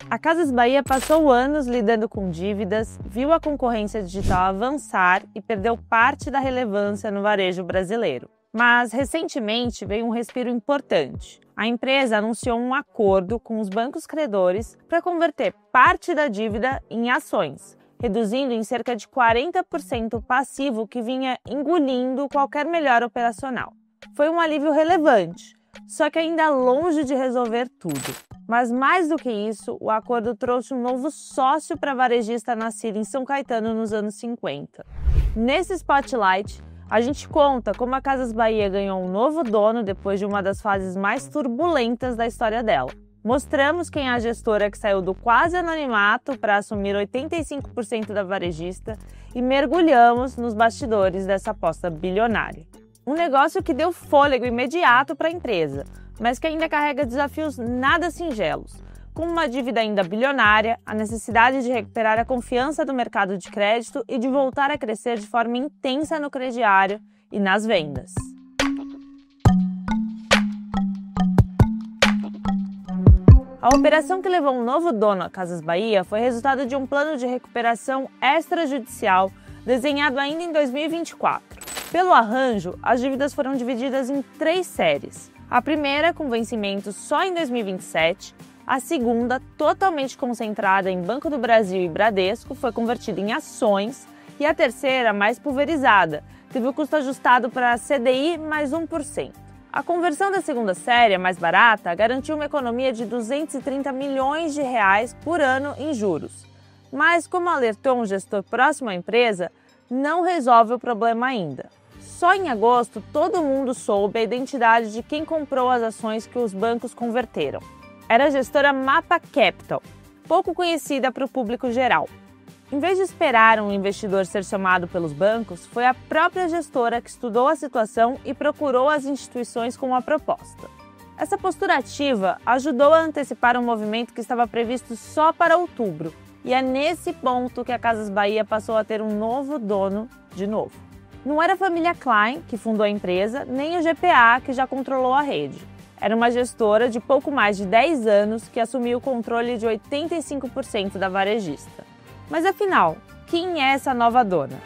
A Casas Bahia passou anos lidando com dívidas, viu a concorrência digital avançar e perdeu parte da relevância no varejo brasileiro. Mas, recentemente, veio um respiro importante. A empresa anunciou um acordo com os bancos credores para converter parte da dívida em ações, reduzindo em cerca de 40% o passivo que vinha engolindo qualquer melhora operacional. Foi um alívio relevante, só que ainda longe de resolver tudo. Mas mais do que isso, o acordo trouxe um novo sócio para a varejista nascida em São Caetano nos anos 50. Nesse Spotlight, a gente conta como a Casas Bahia ganhou um novo dono depois de uma das fases mais turbulentas da história dela. Mostramos quem é a gestora que saiu do quase anonimato para assumir 85% da varejista e mergulhamos nos bastidores dessa aposta bilionária. Um negócio que deu fôlego imediato para a empresa, mas que ainda carrega desafios nada singelos, como uma dívida ainda bilionária, a necessidade de recuperar a confiança do mercado de crédito e de voltar a crescer de forma intensa no crediário e nas vendas. A operação que levou um novo dono à Casas Bahia foi resultado de um plano de recuperação extrajudicial desenhado ainda em 2024. Pelo arranjo, as dívidas foram divididas em 3 séries. A primeira, com vencimento só em 2027, a segunda, totalmente concentrada em Banco do Brasil e Bradesco, foi convertida em ações, e a terceira, mais pulverizada, teve o custo ajustado para CDI mais 1%. A conversão da segunda série, mais barata, garantiu uma economia de 230 milhões de reais por ano em juros. Mas, como alertou um gestor próximo à empresa, não resolve o problema ainda. Só em agosto, todo mundo soube a identidade de quem comprou as ações que os bancos converteram. Era a gestora Mapa Capital, pouco conhecida para o público geral. Em vez de esperar um investidor ser chamado pelos bancos, foi a própria gestora que estudou a situação e procurou as instituições com uma proposta. Essa postura ativa ajudou a antecipar um movimento que estava previsto só para outubro, e é nesse ponto que a Casas Bahia passou a ter um novo dono de novo. Não era a família Klein, que fundou a empresa, nem o GPA, que já controlou a rede. Era uma gestora de pouco mais de 10 anos que assumiu o controle de 85% da varejista. Mas afinal, quem é essa nova dona?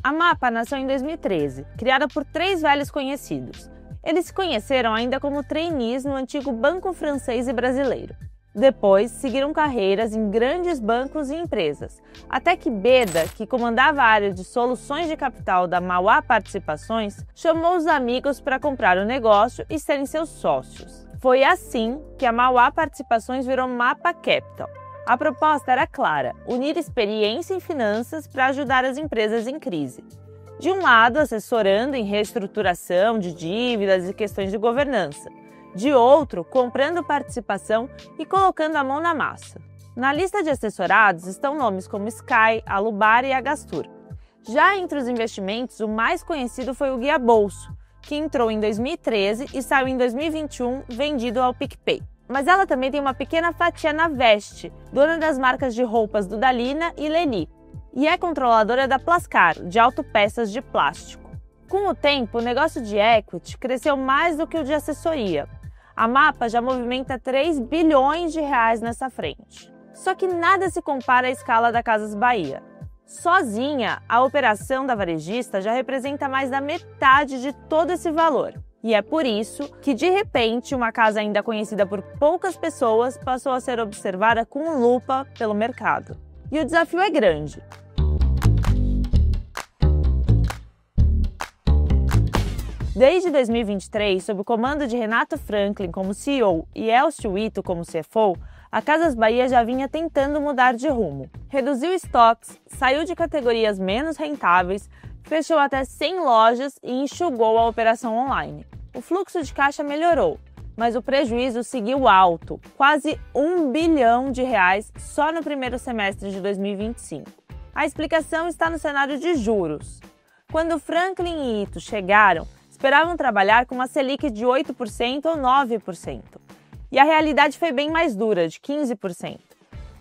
A Mapa nasceu em 2013, criada por 3 velhos conhecidos. Eles se conheceram ainda como trainees no antigo Banco Francês e Brasileiro. Depois, seguiram carreiras em grandes bancos e empresas, até que Beda, que comandava a área de soluções de capital da Mauá Participações, chamou os amigos para comprar o negócio e serem seus sócios. Foi assim que a Mauá Participações virou Mapa Capital. A proposta era clara: unir experiência em finanças para ajudar as empresas em crise. De um lado, assessorando em reestruturação de dívidas e questões de governança. De outro, comprando participação e colocando a mão na massa. Na lista de assessorados estão nomes como Sky, Alubar e Agastur. Já entre os investimentos, o mais conhecido foi o Guia Bolso, que entrou em 2013 e saiu em 2021 vendido ao PicPay. Mas ela também tem uma pequena fatia na Veste, dona das marcas de roupas do Dalina e Leni, e é controladora da Plascar, de autopeças de plástico. Com o tempo, o negócio de equity cresceu mais do que o de assessoria. A Mapa já movimenta 3 bilhões de reais nessa frente. Só que nada se compara à escala da Casas Bahia. Sozinha, a operação da varejista já representa mais da metade de todo esse valor. E é por isso que, de repente, uma casa ainda conhecida por poucas pessoas passou a ser observada com lupa pelo mercado. E o desafio é grande. Desde 2023, sob o comando de Renato Franklin como CEO e Elcio Ito como CFO, a Casas Bahia já vinha tentando mudar de rumo. Reduziu estoques, saiu de categorias menos rentáveis, fechou até 100 lojas e enxugou a operação online. O fluxo de caixa melhorou, mas o prejuízo seguiu alto, quase 1 bilhão de reais só no primeiro semestre de 2025. A explicação está no cenário de juros. Quando Franklin e Ito chegaram, esperavam trabalhar com uma Selic de 8% ou 9%. E a realidade foi bem mais dura, de 15%.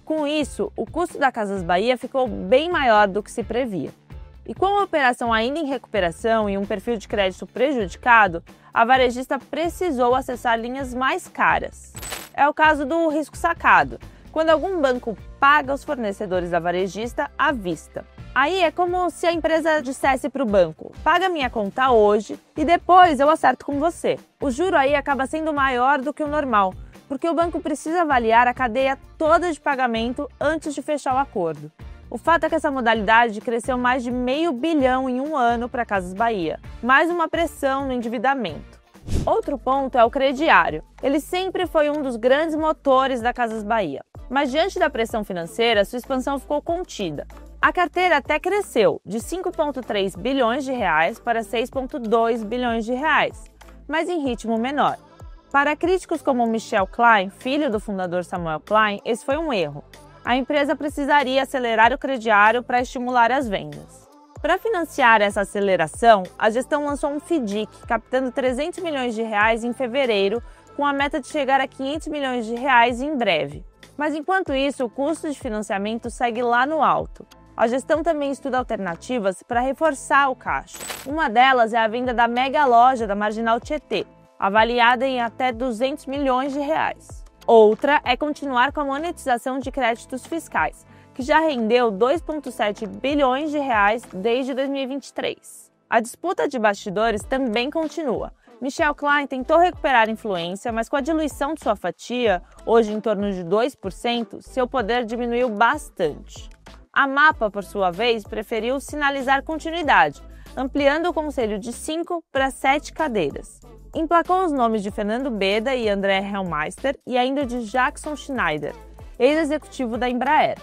Com isso, o custo da Casas Bahia ficou bem maior do que se previa. E com a operação ainda em recuperação e um perfil de crédito prejudicado, a varejista precisou acessar linhas mais caras. É o caso do risco sacado, quando algum banco paga os fornecedores da varejista à vista. Aí é como se a empresa dissesse para o banco: paga minha conta hoje e depois eu acerto com você. O juro aí acaba sendo maior do que o normal, porque o banco precisa avaliar a cadeia toda de pagamento antes de fechar o acordo. O fato é que essa modalidade cresceu mais de R$500 bilhão em um ano para Casas Bahia, mais uma pressão no endividamento. Outro ponto é o crediário. Ele sempre foi um dos grandes motores da Casas Bahia, mas diante da pressão financeira, sua expansão ficou contida. A carteira até cresceu de R$5,3 bilhões para R$6,2 bilhões, mas em ritmo menor. Para críticos como Michel Klein, filho do fundador Samuel Klein, esse foi um erro. A empresa precisaria acelerar o crediário para estimular as vendas. Para financiar essa aceleração, a gestão lançou um FDIC, captando R$300 milhões em fevereiro, com a meta de chegar a R$500 milhões em breve. Mas enquanto isso, o custo de financiamento segue lá no alto. A gestão também estuda alternativas para reforçar o caixa. Uma delas é a venda da mega loja da Marginal Tietê, avaliada em até R$200 milhões. Outra é continuar com a monetização de créditos fiscais, que já rendeu R$2,7 bilhões desde 2023. A disputa de bastidores também continua. Michel Klein tentou recuperar a influência, mas com a diluição de sua fatia, hoje em torno de 2%, seu poder diminuiu bastante. A Mapa, por sua vez, preferiu sinalizar continuidade, ampliando o conselho de 5 para 7 cadeiras. Emplacou os nomes de Fernando Beda e André Hellmeister e ainda de Jackson Schneider, ex-executivo da Embraer.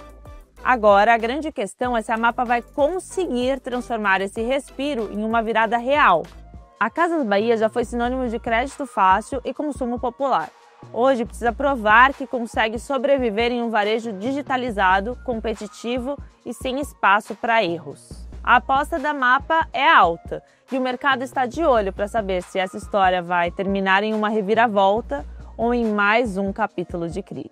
Agora, a grande questão é se a Mapa vai conseguir transformar esse respiro em uma virada real. A Casas Bahia já foi sinônimo de crédito fácil e consumo popular. Hoje precisa provar que consegue sobreviver em um varejo digitalizado, competitivo e sem espaço para erros. A aposta da Mapa é alta e o mercado está de olho para saber se essa história vai terminar em uma reviravolta ou em mais um capítulo de crise.